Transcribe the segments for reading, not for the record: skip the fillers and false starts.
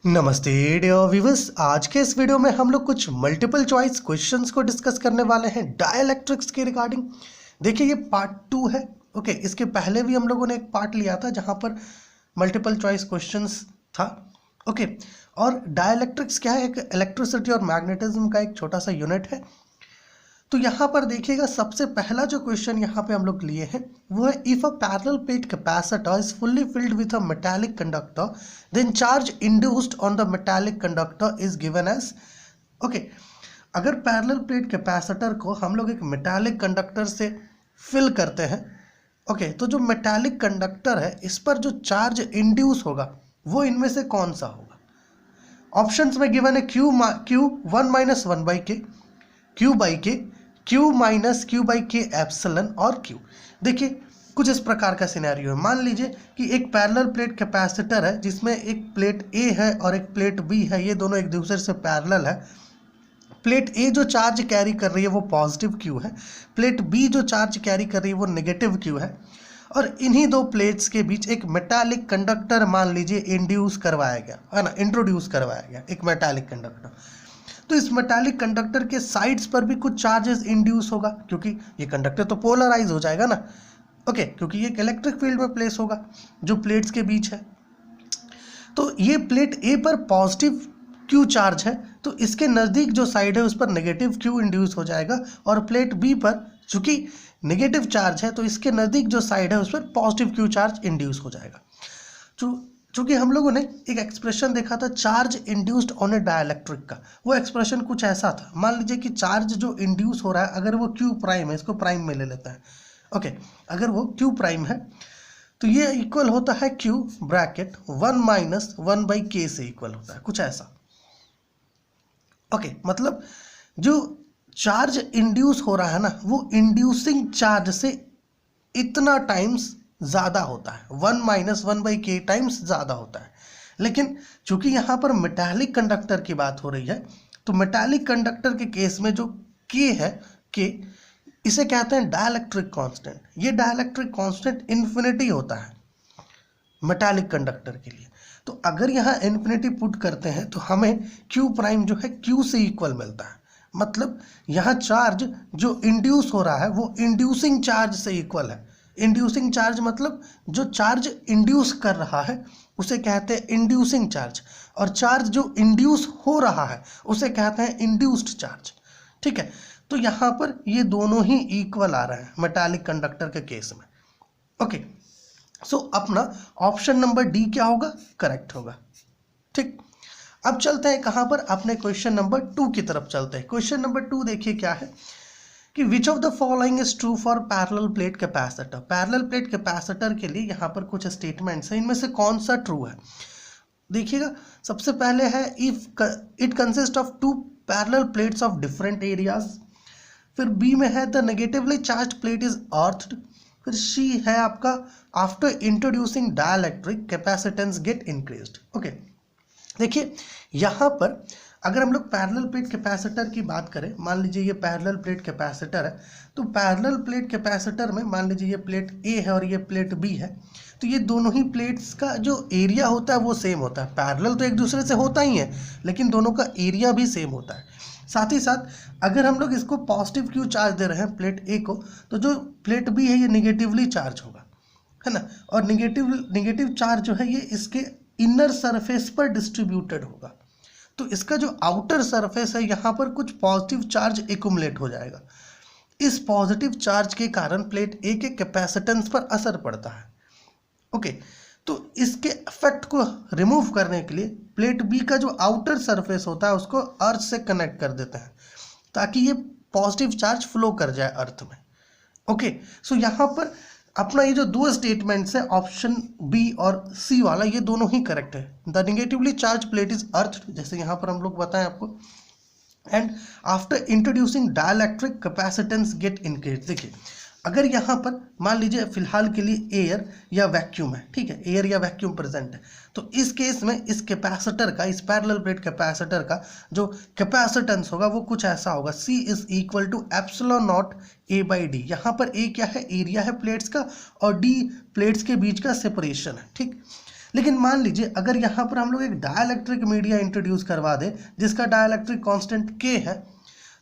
नमस्ते dear viewers. आज के इस वीडियो में हम लोग कुछ मल्टीपल चॉइस क्वेश्चंस को डिस्कस करने वाले हैं डाइलेक्ट्रिक्स के रिगार्डिंग। देखिए ये पार्ट 2 है। ओके, इसके पहले भी हम लोगों ने एक पार्ट लिया था जहां पर मल्टीपल चॉइस क्वेश्चंस था। ओके, और डाइलेक्ट्रिक्स क्या है? एक इलेक्ट्रिसिटी और मैग्नेटिज्म का एक छोटा सा यूनिट है। तो यहाँ पर देखिएगा, सबसे पहला जो क्वेश्चन यहाँ पे हम लोग लिए हैं वो है, if a parallel plate capacitor is fully filled with a metallic conductor then charge induced on the metallic conductor is given as. Okay, अगर पैरेलल प्लेट कैपेसिटर को हम लोग एक मेटालिक कंडक्टर से फिल करते हैं, ओके, तो जो मेटालिक कंडक्टर है इस पर जो चार्ज इंड्यूस होगा वो इनमें से कौन सा होगा? ऑप्शंस में गिवन है क्यू 1 माइनस 1 बाई के, क्यू बाई के, क्यू माइनस क्यू बाई के एप्सिलन और क्यू। देखिए कुछ इस प्रकार का सिनेरियो है। मान लीजिए कि एक पैरेलल प्लेट कैपेसिटर है जिसमें एक प्लेट ए है और एक प्लेट बी है, ये दोनों एक दूसरे से पैरेलल है। प्लेट ए जो चार्ज कैरी कर रही है वो पॉजिटिव क्यू है, प्लेट बी जो चार्ज कैरी कर रही है वो नेगेटिव क्यू है, और इन्हीं दो प्लेट्स के बीच एक मेटालिक कंडक्टर मान लीजिए इंड्यूस करवाया गया है ना, इंट्रोड्यूस करवाया गया एक मेटालिक कंडक्टर। तो इस मेटालिक कंडक्टर के साइड्स पर भी कुछ चार्जेस इंड्यूस होगा, क्योंकि ये कंडक्टर तो पोलराइज हो जाएगा ना। ओके, क्योंकि ये एक इलेक्ट्रिक फील्ड में प्लेस होगा जो प्लेट्स के बीच है। तो ये प्लेट ए पर पॉजिटिव क्यू चार्ज है, तो इसके नज़दीक जो साइड है उस पर नेगेटिव क्यू इंड्यूस हो जाएगा, और प्लेट बी पर चूंकि नेगेटिव चार्ज है तो इसके नज़दीक जो साइड है उस पर पॉजिटिव क्यू चार्ज इंड्यूस हो जाएगा। चूंकि हम लोगों ने एक एक्सप्रेशन देखा था charge induced on A dielectric का, वो एक्सप्रेशन कुछ ऐसा था। मान लीजिए कि चार्ज जो इंड्यूस हो रहा है अगर वो क्यू प्राइम है, इसको प्राइम में ले लेते हैं। ओके, अगर वो क्यू प्राइम है तो ये इक्वल होता है क्यू ब्रैकेट 1 माइनस 1 बाई के से इक्वल होता है, कुछ ऐसा। ओके, मतलब जो चार्ज इंड्यूस हो रहा है ना वो इंड्यूसिंग चार्ज से इतना टाइम्स ज़्यादा होता है, 1 माइनस 1 बाई के टाइम्स ज़्यादा होता है। लेकिन चूंकि यहाँ पर मेटालिक कंडक्टर की बात हो रही है, तो मेटालिक कंडक्टर के केस में जो के है, के इसे कहते हैं डाइलेक्ट्रिक कांस्टेंट। ये डाइलेक्ट्रिक कांस्टेंट इन्फिनिटी होता है मेटालिक कंडक्टर के लिए। तो अगर यहाँ इन्फिनिटी पुट करते हैं तो हमें क्यू प्राइम जो है क्यू से इक्वल मिलता है। मतलब यहाँ चार्ज जो इंड्यूस हो रहा है वो इंड्यूसिंग चार्ज से इक्वल है। इंड्यूसिंग चार्ज मतलब जो चार्ज इंड्यूस कर रहा है उसे कहते हैं इंड्यूसिंग चार्ज, और चार्ज जो इंड्यूस हो रहा है उसे कहते हैं इंड्यूस्ड चार्ज। ठीक है, तो यहाँ पर ये दोनों ही इक्वल आ रहे हैं मेटालिक कंडक्टर के केस में। ओके, सो अपना ऑप्शन नंबर डी क्या होगा? करेक्ट होगा। ठीक, अब चलते हैं कहाँ पर? अपने क्वेश्चन नंबर 2 की तरफ चलते हैं। क्वेश्चन नंबर 2 देखिए क्या है कि विच of the following is true for parallel plate capacitor. Parallel plate capacitor के लिए यहाँ पर कुछ स्टेटमेंट्स हैं, इनमें से कौन सा ट्रू है? देखिएगा, सबसे पहले है if it consist of 2 parallel plates of different areas. फिर बी में है the negatively charge plate is earthed. फिर सी है आपका after introducing dielectric capacitance get increased. Okay, देखिए यहाँ पर अगर हम लोग पैरेलल प्लेट कैपेसिटर की बात करें, मान लीजिए ये पैरेलल प्लेट कैपेसिटर है, तो पैरेलल प्लेट कैपेसिटर में मान लीजिए ये प्लेट ए है और ये प्लेट बी है, तो ये दोनों ही प्लेट्स का जो एरिया होता है वो सेम होता है। पैरेलल तो एक दूसरे से होता ही है लेकिन दोनों का एरिया भी सेम होता है। साथ ही साथ अगर हम लोग इसको पॉजिटिव क्यू चार्ज दे रहे हैं प्लेट ए को, तो जो प्लेट बी है ये निगेटिवली चार्ज होगा, है ना, और निगेटिव चार्ज जो है ये इसके इनर सरफेस पर डिस्ट्रीब्यूटेड होगा। तो इसका जो आउटर सरफेस है यहाँ पर कुछ पॉजिटिव चार्ज एक्युमुलेट हो जाएगा। इस पॉजिटिव चार्ज के कारण प्लेट ए के कैपेसिटेंस पर असर पड़ता है। ओके, तो इसके इफेक्ट को रिमूव करने के लिए प्लेट बी का जो आउटर सरफेस होता है उसको अर्थ से कनेक्ट कर देते हैं ताकि ये पॉजिटिव चार्ज फ्लो कर जाए अर्थ में। ओके, सो यहाँ पर अपना ये जो 2 स्टेटमेंट्स है ऑप्शन बी और सी वाला, ये दोनों ही करेक्ट है। The negatively charge plate is earthed, जैसे यहाँ पर हम लोग बताएं आपको, and after introducing dielectric capacitance get increase. देखिए अगर यहाँ पर मान लीजिए फिलहाल के लिए एयर या वैक्यूम है, ठीक है, एयर या वैक्यूम प्रेजेंट है, तो इस केस में इस कैपेसिटर का, इस पैरेलल प्लेट कैपेसिटर का जो कैपेसिटेंस होगा वो कुछ ऐसा होगा, C is equal to epsilon not A by d. यहाँ पर A क्या है? एरिया है प्लेट्स का, और D प्लेट्स के बीच का सेपरेशन है। ठीक, लेकिन मान लीजिए अगर यहाँ पर हम लोग एक डाइलेक्ट्रिक मीडिया इंट्रोड्यूस करवा दें जिसका डाइलेक्ट्रिक कांस्टेंट K है,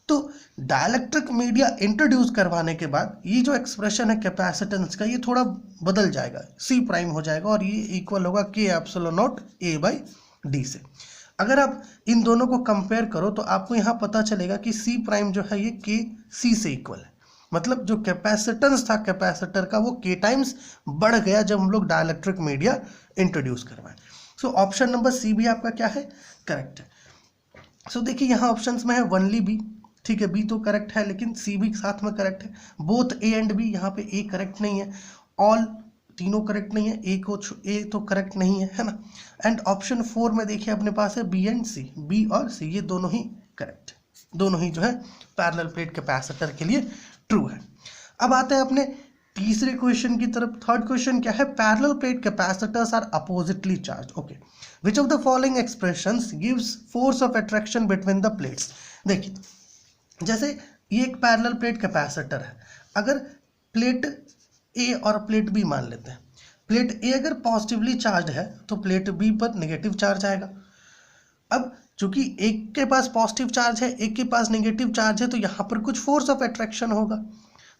तो डाइलेक्ट्रिक मीडिया इंट्रोड्यूस करवाने के बाद ये जो एक्सप्रेशन है कैपेसिटेंस का, ये थोड़ा बदल जाएगा, C प्राइम हो जाएगा और ये इक्वल होगा K epsilon not A by D से। अगर आप इन दोनों को कंपेयर करो तो आपको यहाँ पता चलेगा कि C प्राइम जो है ये K C से इक्वल है, मतलब जो कैपेसिटेंस था कैपेसिटर का वो K टाइम्स बढ़ गया जब हम लोग डाइलेक्ट्रिक मीडिया इंट्रोड्यूस करवाएं। सो ऑप्शन नंबर C भी आपका क्या है, करेक्ट है। सो देखिए यहाँ ऑप्शंस में है ओनली B, ठीक है, B तो करेक्ट है लेकिन C भी साथ में करेक्ट है। बोथ A एंड B, यहाँ पे A करेक्ट नहीं है, ऑल तीनों करेक्ट नहीं है, A तो करेक्ट नहीं है ना। एंड ऑप्शन 4 में देखिए अपने पास है B एंड C, B और C ये दोनों ही करेक्ट है, दोनों ही जो है पैरेलल प्लेट कैपेसिटर के लिए ट्रू है। अब आते हैं अपने तीसरे क्वेश्चन की तरफ। थर्ड क्वेश्चन क्या है, parallel plate capacitors are oppositely charged. Okay, which of the following expressions gives force of attraction between the plates. देखिए जैसे ये एक पैरेलल प्लेट कैपेसिटर है, अगर प्लेट A और प्लेट B मान लेते हैं, प्लेट A अगर पॉजिटिवली चार्ज है तो प्लेट B पर नेगेटिव चार्ज आएगा। अब चूंकि एक के पास पॉजिटिव चार्ज है एक के पास नेगेटिव चार्ज है तो यहाँ पर कुछ फोर्स ऑफ अट्रैक्शन होगा।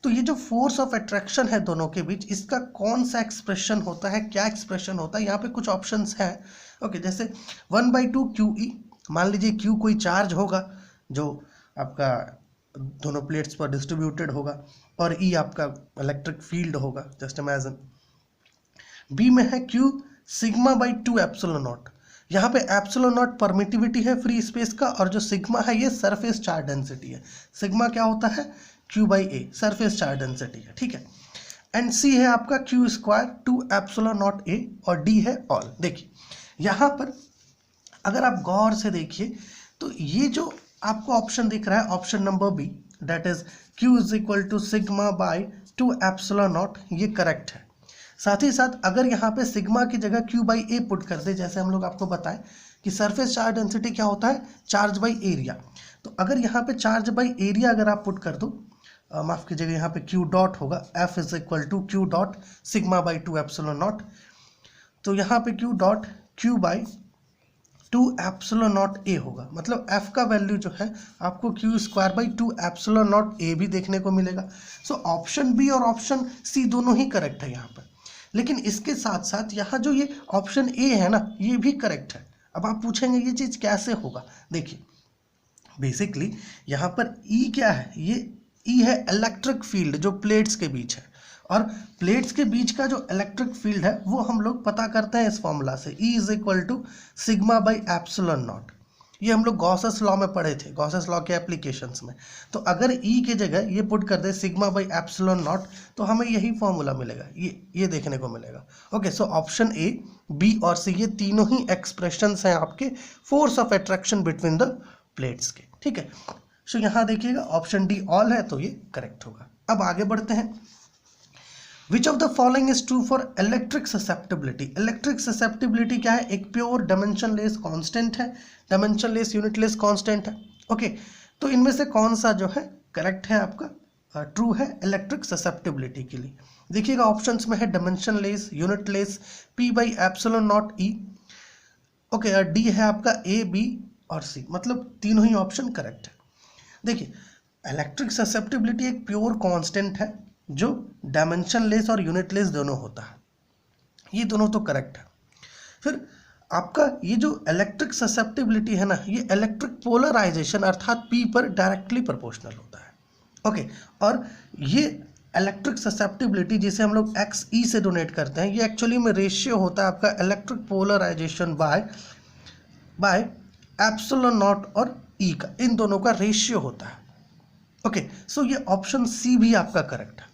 तो ये जो फोर्स ऑफ अट्रैक्शन है दोनों के बीच, इसका कौन सा एक्सप्रेशन होता है, क्या एक्सप्रेशन होता है, यहाँ पे कुछ ऑप्शंस हैं। ओके, जैसे 1/2 QE, मान लीजिए Q कोई चार्ज होगा जो आपका दोनों प्लेट्स पर डिस्ट्रीब्यूटेड होगा और E आपका इलेक्ट्रिक फील्ड होगा, जस्ट इमेजिन। B में है Q σ/2 एप्सिलॉन नॉट, यहाँ पे एप्सिलॉन नॉट परमिटिविटी है फ्री स्पेस का और जो सिग्मा है ये सरफेस चार्ज डेंसिटी है। सिग्मा क्या होता है, Q/A सरफेस चार्ज डेंसिटी है, ठीक है। एंड C है आपका Q² 2 एप्सिलॉन नॉट A और D है ऑल। देखिए यहाँ पर अगर आप गौर से देखिए तो ये जो आपको ऑप्शन दिख रहा है option number B, that is Q = σ/2 epsilon not, ये करेक्ट है। साथ ही साथ अगर यहाँ पे सिग्मा की जगह Q/A पुट कर दे, जैसे हम लोग आपको बताएं कि सरफेस चार्ज डेंसिटी क्या होता है, चार्ज बाई एरिया, तो अगर यहाँ पे चार्ज बाई एरिया अगर आप पुट कर दो, माफ कीजिएगा यहाँ पे Q डॉट होगा, F = Q dot σ/2 epsilon not, तो यहाँ पे Q dot Q/2 epsilon not A होगा, मतलब F का वैल्यू जो है आपको Q² 2 एप्सिलॉन नॉट A भी देखने को मिलेगा। सो ऑप्शन B और ऑप्शन C दोनों ही करेक्ट है यहाँ पर, लेकिन इसके साथ साथ यहाँ जो ये ऑप्शन A है ना, ये भी करेक्ट है। अब आप पूछेंगे ये चीज़ कैसे होगा, देखिए बेसिकली यहाँ पर E क्या है, ये E है इलेक्ट्रिक फील्ड जो प्लेट्स के बीच है, और प्लेट्स के बीच का जो इलेक्ट्रिक फील्ड है वो हम लोग पता करते हैं इस फॉर्मूला से, E = σ/ε नॉट। ये हम लोग गॉसेस लॉ में पढ़े थे, गॉसेस लॉ के एप्लीकेशंस में। तो अगर E की जगह ये पुट कर दे σ/ε नॉट तो हमें यही फॉर्मूला मिलेगा, ये देखने को मिलेगा। Okay, so option A, B और C ये तीनों ही एक्सप्रेशंस हैं आपके force of attraction between the plates के, ठीक है। सो यहाँ देखिएगा ऑप्शन D ऑल है तो ये करेक्ट होगा। अब आगे बढ़ते हैं। Which of the following is true for electric susceptibility? Electric susceptibility क्या है, एक प्योर डायमेंशनलेस कांस्टेंट है, डायमेंशनलेस यूनिटलेस कांस्टेंट है। ओके, तो इनमें से कौन सा जो है करेक्ट है आपका, ट्रू है इलेक्ट्रिक ससेप्टिबिलिटी के लिए। देखिएगा ऑप्शंस में है dimensionless, unitless, P/ε0 E। Okay, D है आपका A, B और C, मतलब तीनों ही ऑप्शन करेक्ट है। देखिए इलेक्ट्रिक ससेप्टिबिलिटी एक प्योर कांस्टेंट है जो डायमेंशनलेस और यूनिटलेस दोनों होता है, ये दोनों तो करेक्ट है। फिर आपका ये जो इलेक्ट्रिक ससेप्टिबिलिटी है ना, ये इलेक्ट्रिक पोलराइजेशन अर्थात P पर डायरेक्टली प्रोपोर्शनल होता है। ओके, और ये इलेक्ट्रिक ससेप्टिबिलिटी जिसे हम लोग XE से डोनेट करते हैं, ये एक्चुअली में रेशियो होता है आपका electric polarization by epsilon not और E का, इन दोनों का रेशियो होता है। ओके, सो ये ऑप्शन C भी आपका करेक्ट है,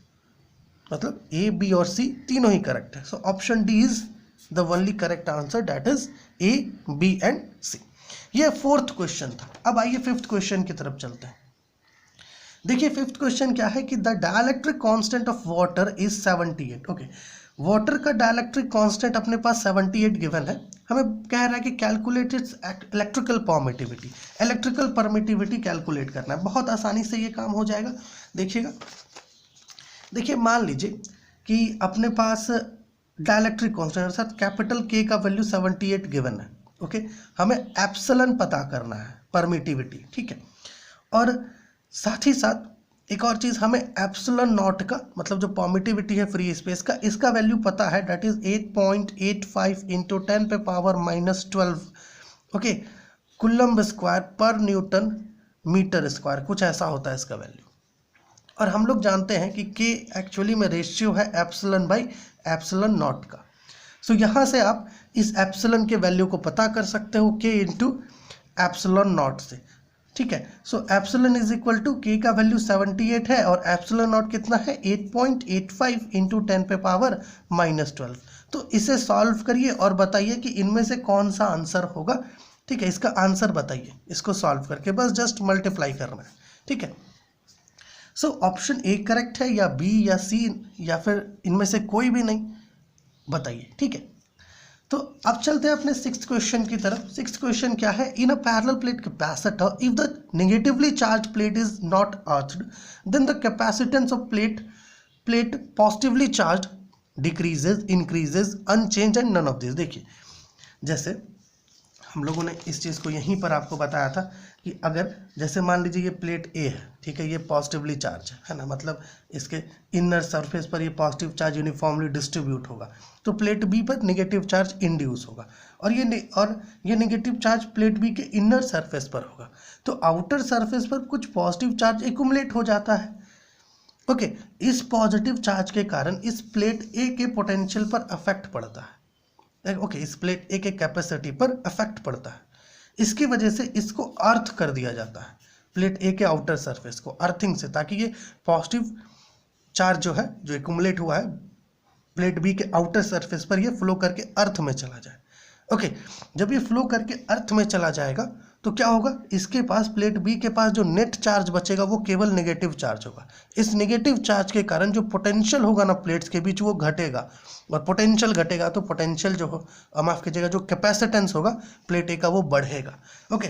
मतलब A, B और C तीनों ही करेक्ट है। So option D is the only correct answer, that is A, B and C। ये फोर्थ क्वेश्चन था। अब आइए फिफ्थ क्वेश्चन की तरफ चलते हैं। देखिए फिफ्थ क्वेश्चन क्या है कि the dielectric constant of water is 78। Okay, water का डाइलेक्ट्रिक कांस्टेंट अपने पास 78 गिवन है। हमें कह रहा है कि calculate its electrical permittivity, electrical permittivity calculate करना है। बहुत आसानी से ये काम हो जाएगा। देखिएगा, देखिए मान लीजिए कि अपने पास डाइलेक्ट्रिक कांस्टेंट अर्थात कैपिटल के का वैल्यू 78 गिवन है। ओके, हमें एप्सिलॉन पता करना है, परमिटिविटी, ठीक है। और साथ ही साथ एक और चीज़, हमें एप्सिलॉन नॉट का मतलब जो परमिटिविटी है फ्री स्पेस का, इसका वैल्यू पता है, that is 8.85 into 10⁻⁻12 okay coulomb square पर न्यूटन मीटर स्क्वायर, कुछ ऐसा होता है इसका वैल्यू। और हम लोग जानते हैं कि के एक्चुअली में रेशियो है एप्सिलॉन बाई एप्सिलॉन नॉट का। सो यहाँ से आप इस एप्सिलॉन के वैल्यू को पता कर सकते हो के इंटू एप्सिलॉन नॉट से, ठीक है। सो एप्सिलॉन इज इक्वल टू के का वैल्यू 78 है और एप्सिलॉन नॉट कितना है 8.85 इंटू 10⁻⁻12। तो इसे सॉल्व करिए और बताइए कि इनमें से कौन सा आंसर होगा, ठीक है। इसका आंसर बताइए, इसको सॉल्व करके बस जस्ट मल्टीप्लाई करना है, ठीक है। सो ऑप्शन ए करेक्ट है या बी या सी या फिर इनमें से कोई भी नहीं, बताइए, ठीक है। तो अब चलते हैं अपने 6th क्वेश्चन की तरफ। 6th क्वेश्चन क्या है, in a parallel plate capacitor if the negatively charge plate is not earthed then the capacitance of plate positively charge decreases increases unchange and none of this. देखिए, जैसे हम लोगों ने इस चीज़ को यहीं पर आपको बताया था कि अगर जैसे मान लीजिए ये प्लेट ए है, ठीक है, ये पॉजिटिवली चार्ज है ना, मतलब इसके इनर सरफेस पर ये पॉजिटिव चार्ज यूनिफॉर्मली डिस्ट्रीब्यूट होगा, तो प्लेट बी पर नेगेटिव चार्ज इंड्यूस होगा और ये नेगेटिव चार्ज प्लेट बी के इनर सरफेस पर होगा, तो आउटर सरफेस पर कुछ पॉजिटिव चार्ज एक्युमुलेट हो जाता है। ओके, इस पॉजिटिव चार्ज के कारण इस प्लेट ए के पोटेंशियल पर अफेक्ट पड़ता है। ओके, इस प्लेट ए के कैपेसिटी पर अफेक्ट पड़ता है, इसकी वजह से इसको अर्थ कर दिया जाता है, प्लेट ए के आउटर सरफेस को अर्थिंग से, ताकि ये पॉजिटिव चार्ज जो है जो एक्युमुलेट हुआ है प्लेट बी के आउटर सरफेस पर, ये फ्लो करके अर्थ में चला जाए। ओके, जब ये फ्लो करके अर्थ में चला जाएगा तो क्या होगा, इसके पास प्लेट बी के पास जो नेट चार्ज बचेगा वो केवल नेगेटिव चार्ज होगा। इस नेगेटिव चार्ज के कारण जो पोटेंशियल होगा ना प्लेट्स के बीच वो घटेगा, और पोटेंशियल घटेगा तो पोटेंशियल जो हो माफ़ कीजिएगा जो कैपेसिटेंस होगा प्लेट ए का वो बढ़ेगा। ओके,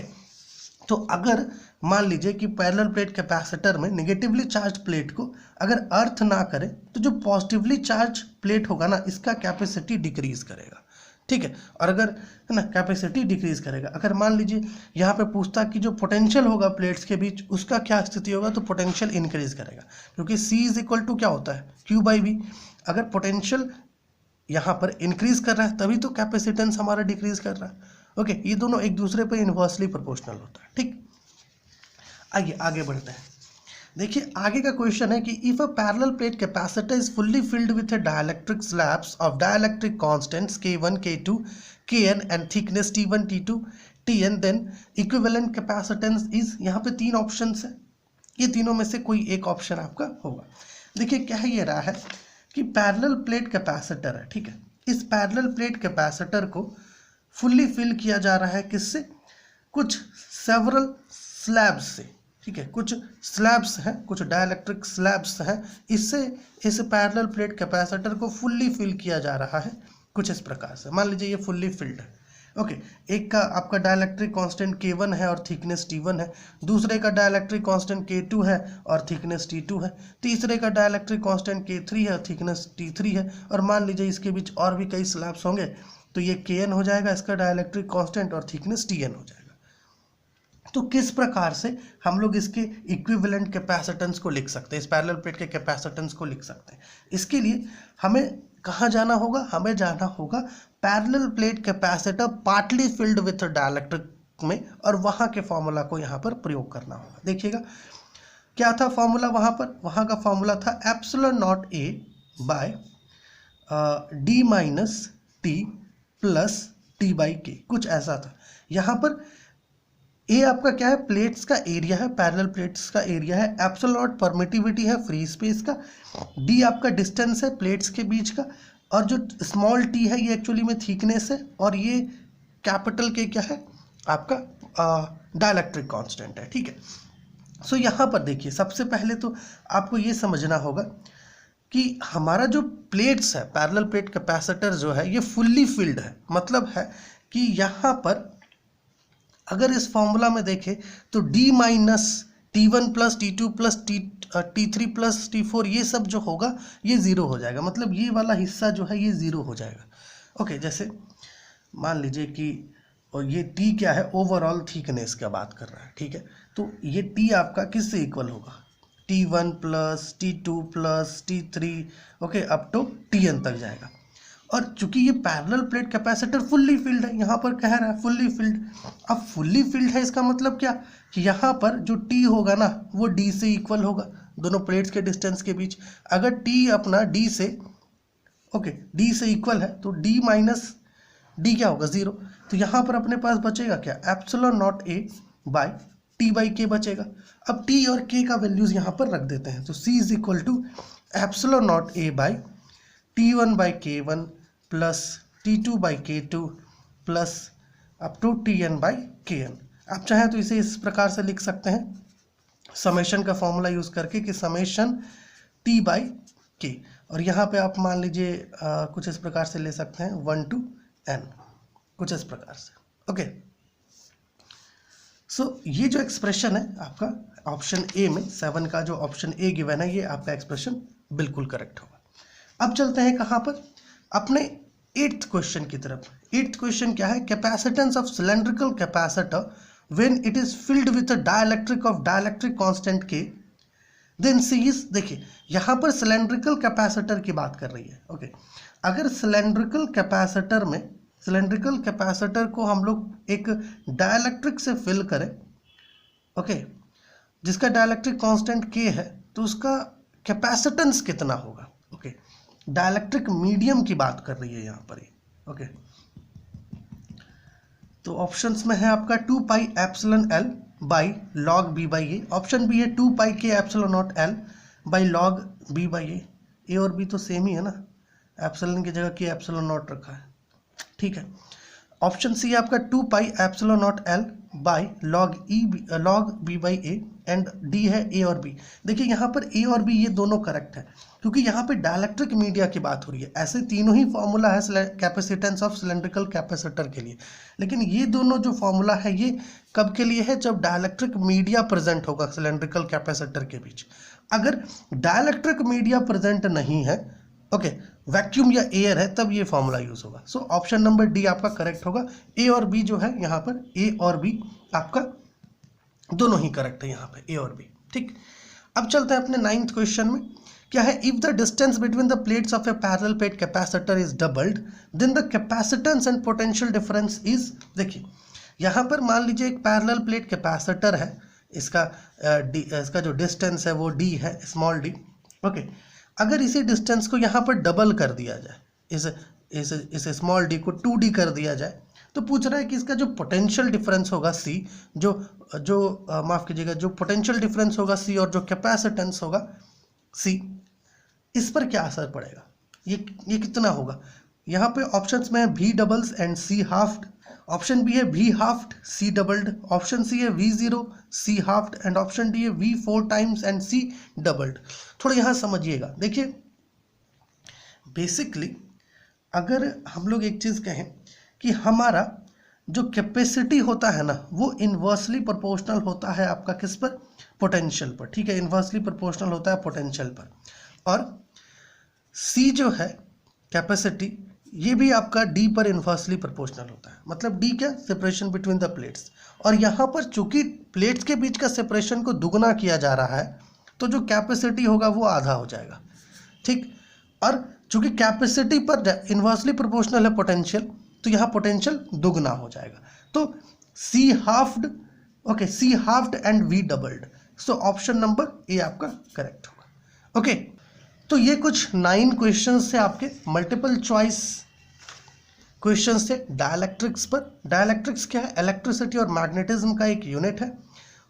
तो अगर मान लीजिए कि पैरेलल प्लेट कैपेसिटर में नेगेटिवली चार्ज प्लेट को अगर अर्थ ना करे तो जो पॉजिटिवली चार्ज प्लेट होगा ना इसका कैपेसिटी डिक्रीज करेगा, ठीक है। और अगर है ना कैपेसिटी डिक्रीज करेगा, अगर मान लीजिए यहाँ पे पूछता कि जो पोटेंशियल होगा प्लेट्स के बीच उसका क्या स्थिति होगा, तो पोटेंशियल इंक्रीज करेगा, क्योंकि C इज इक्वल टू क्या होता है Q/V। अगर पोटेंशियल यहाँ पर इंक्रीज कर रहा है तभी तो कैपेसिटेंस हमारा डिक्रीज कर रहा है। ओके, ये दोनों एक दूसरे पर इन्वर्सली प्रोपोर्शनल होता है, ठीक। आइए आगे बढ़ते हैं। देखिए आगे का क्वेश्चन है कि if a parallel plate capacitor is fully filled with dielectric slabs of dielectric constants K1 K2 Kn and thickness T1 T2 Tn then equivalent capacitance is, यहाँ पे 3 ऑप्शंस है, ये तीनों में से कोई एक ऑप्शन आपका होगा। देखिए क्या है, ये रहा है कि पैरेलल प्लेट कैपेसिटर है, ठीक है। इस पैरेलल प्लेट कैपेसिटर को फुल्ली फिल किया जा रहा है किससे, कुछ सेवरल स्लैब्स से, ठीक है, कुछ स्लैब्स हैं, कुछ डाइलेक्ट्रिक स्लैब्स हैं, इससे इस पैरेलल प्लेट कैपेसिटर को फुल्ली फिल किया जा रहा है कुछ इस प्रकार से। मान लीजिए ये फुल्ली फिल्ड है। ओके, एक का आपका डाइलेक्ट्रिक कांस्टेंट K1 है और थिकनेस T1 है, दूसरे का डाइलेक्ट्रिक कांस्टेंट K2 है और थिकनेस T2 है, तीसरे का डाइलेक्ट्रिक कांस्टेंट K3 है और थिकनेस T3 है, और मान लीजिए इसके बीच और भी कई स्लैब्स होंगे तो ये Kn हो जाएगा इसका डाइलेक्ट्रिक कांस्टेंट और थिकनेस Tn हो जाएगा। तो किस प्रकार से हम लोग इसके इक्विवेलेंट कैपेसिटेंस को लिख सकते हैं, इस पैरेलल प्लेट के कैपेसिटेंस को लिख सकते हैं। इसके लिए हमें कहाँ जाना होगा, हमें जाना होगा parallel plate capacitor partly field with dielectric में, और वहाँ के फॉर्मूला को यहाँ पर प्रयोग करना होगा। देखिएगा क्या था फॉर्मूला वहाँ पर, वहाँ का फॉर्मूला था epsilon not A by D minus T plus T/K, कुछ ऐसा था। यहाँ पर ए आपका क्या है, प्लेट्स का एरिया है, पैरेलल प्लेट्स का एरिया है, एप्सिलॉन नॉट परमिटिविटी है फ्री स्पेस का, डी आपका डिस्टेंस है प्लेट्स के बीच का, और जो स्मॉल टी है ये एक्चुअली में थिकनेस है, और ये कैपिटल के क्या है आपका डाइलेक्ट्रिक कांस्टेंट है, ठीक है। सो यहाँ पर देखिए सबसे पहले तो आपको ये समझना होगा कि हमारा जो प्लेट्स है पैरेलल प्लेट कैपेसिटर जो है ये फुल्ली फिल्ड है, मतलब है कि यहाँ पर अगर इस फॉर्मूला में देखें तो D minus T1 plus T2 plus T3 plus T4 ये सब जो होगा ये ज़ीरो हो जाएगा, मतलब ये वाला हिस्सा जो है ये ज़ीरो हो जाएगा। ओके, जैसे मान लीजिए कि और ये T क्या है, ओवरऑल थिकनेस का बात कर रहा है, ठीक है। तो ये T आपका किससे इक्वल होगा, T1 plus T2 plus T3 okay up to Tn तक जाएगा। और चूंकि ये parallel plate capacitor fully filled है, यहाँ पर कह रहा है फुल्ली फिल्ड। अब फुल्ली फिल्ड है इसका मतलब क्या कि यहाँ पर जो T होगा ना वो D से इक्वल होगा, दोनों प्लेट्स के डिस्टेंस के बीच। अगर T अपना D से ओके D से इक्वल है तो D माइनस D क्या होगा, ज़ीरो। तो यहाँ पर अपने पास बचेगा क्या, epsilon not A by T by K बचेगा। अब T और K का वैल्यूज़ यहाँ पर रख देते हैं, तो C is equal to epsilon not A by T1 by K1 plus T2 by K2 plus up to Tn by Kn। आप चाहें तो इसे इस प्रकार से लिख सकते हैं, समेशन का फॉर्मूला यूज़ करके कि समेशन T बाई K, और यहाँ पे आप मान लीजिए कुछ इस प्रकार से ले सकते हैं 1 to n, कुछ इस प्रकार से। ओके, सो ये जो एक्सप्रेशन है आपका ऑप्शन ए में 7 का जो ऑप्शन ए गिवन है ये आपका एक्सप्रेशन बिल्कुल करेक्ट होगा। अब चलते हैं कहाँ पर, अपने 8th क्वेश्चन की तरफ। 8th क्वेश्चन क्या है, capacitance of cylindrical capacitor when it is filled with a dielectric of dielectric constant के देन सी इज। देखिए यहाँ पर सिलेंड्रिकल कैपेसिटर की बात कर रही है। ओके, अगर सिलेंड्रिकल कैपेसिटर में सिलेंड्रिकल कैपेसिटर को हम लोग एक डाइलेक्ट्रिक से फिल करें, ओके, जिसका डाइलेक्ट्रिक कांस्टेंट के है, तो उसका कैपेसिटेंस कितना होगा। ओके, डाइलेक्ट्रिक मीडियम की बात कर रही है यहाँ पर। ओके, तो ऑप्शंस में है आपका 2 pi epsilon L by log B by A, option B है 2 पाई के epsilon naught L by log B by A. A और बी तो सेम ही है ना, एप्सिलॉन की जगह के एप्सिलॉन नॉट रखा है, ठीक है। ऑप्शन सी आपका 2 pi epsilon naught L by log B by a, and D है ए और बी। देखिए यहाँ पर ए और बी ये दोनों करेक्ट है, क्योंकि यहाँ पे डाइलेक्ट्रिक मीडिया की बात हो रही है। ऐसे तीनों ही फॉर्मूला है कैपेसिटेंस ऑफ सिलेंड्रिकल कैपेसिटर के लिए, लेकिन ये दोनों जो फॉर्मूला है ये कब के लिए है, जब डाइलेक्ट्रिक मीडिया प्रेजेंट होगा सिलेंड्रिकल कैपेसिटर के बीच। अगर डाइलेक्ट्रिक मीडिया प्रेजेंट नहीं है, ओके, वैक्यूम या एयर है, तब ये फॉर्मूला यूज होगा। सो ऑप्शन नंबर डी आपका करेक्ट होगा। ए और बी जो है यहाँ पर, ए और बी आपका दोनों ही करेक्ट है यहाँ पे, ए और बी, ठीक। अब चलते हैं अपने 9th क्वेश्चन में। क्या है, if the distance between the plates of a parallel plate capacitor is doubled then the capacitance and potential difference is. देखिए यहाँ पर मान लीजिए एक पैरेलल प्लेट कैपेसिटर है, इसका जो डिस्टेंस है वो डी है, स्मॉल डी। ओके, अगर इसी डिस्टेंस को यहाँ पर डबल कर दिया जाए, इस स्मॉल डी को 2d कर दिया जाए, तो पूछ रहा है कि इसका जो पोटेंशियल डिफरेंस होगा C, माफ़ कीजिएगा, जो पोटेंशियल डिफरेंस होगा C और जो कैपेसिटेंस होगा C, इस पर क्या असर पड़ेगा, ये कितना होगा। यहाँ पे ऑप्शंस में है V doubles and C halved, option B है V halved C doubled, option C है V0 C halved, and option D है V4 times and C doubled. थोड़ा यहाँ समझिएगा, देखिए बेसिकली अगर हम लोग एक चीज़ कहें कि हमारा जो कैपेसिटी होता है ना वो इन्वर्सली प्रोपोर्शनल होता है आपका किस पर, पोटेंशियल पर, ठीक है, इन्वर्सली प्रोपोर्शनल होता है पोटेंशियल पर। और C जो है कैपेसिटी, ये भी आपका D पर इन्वर्सली प्रोपोर्शनल होता है। मतलब D क्या, सेपरेशन बिटवीन द प्लेट्स, और यहाँ पर चूंकि प्लेट्स के बीच का सेपरेशन को दुगना किया जा रहा है, तो जो कैपेसिटी होगा वो आधा हो जाएगा, ठीक। और चूंकि कैपेसिटी पर इन्वर्सली प्रोपोर्शनल है पोटेंशियल, तो यहाँ पोटेंशियल दुगना हो जाएगा। तो C halved, okay, C halved and V doubled. So option number A आपका करेक्ट होगा। ओके, तो ये कुछ 9 क्वेश्चंस थे आपके मल्टीपल चॉइस क्वेश्चंस थे डाइलेक्ट्रिक्स पर। डाइलेक्ट्रिक्स क्या है, इलेक्ट्रिसिटी और मैग्नेटिज्म का एक यूनिट है।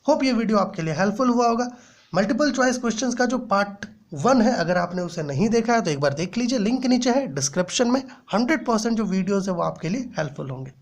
होप ये वीडियो आपके लिए हेल्पफुल हुआ होगा। मल्टीपल चॉइस क्वेश्चंस का जो पार्ट 1 है, अगर आपने उसे नहीं देखा है तो एक बार देख लीजिए, लिंक नीचे है डिस्क्रिप्शन में। 100% जो वीडियोस है वो आपके लिए हेल्पफुल होंगे।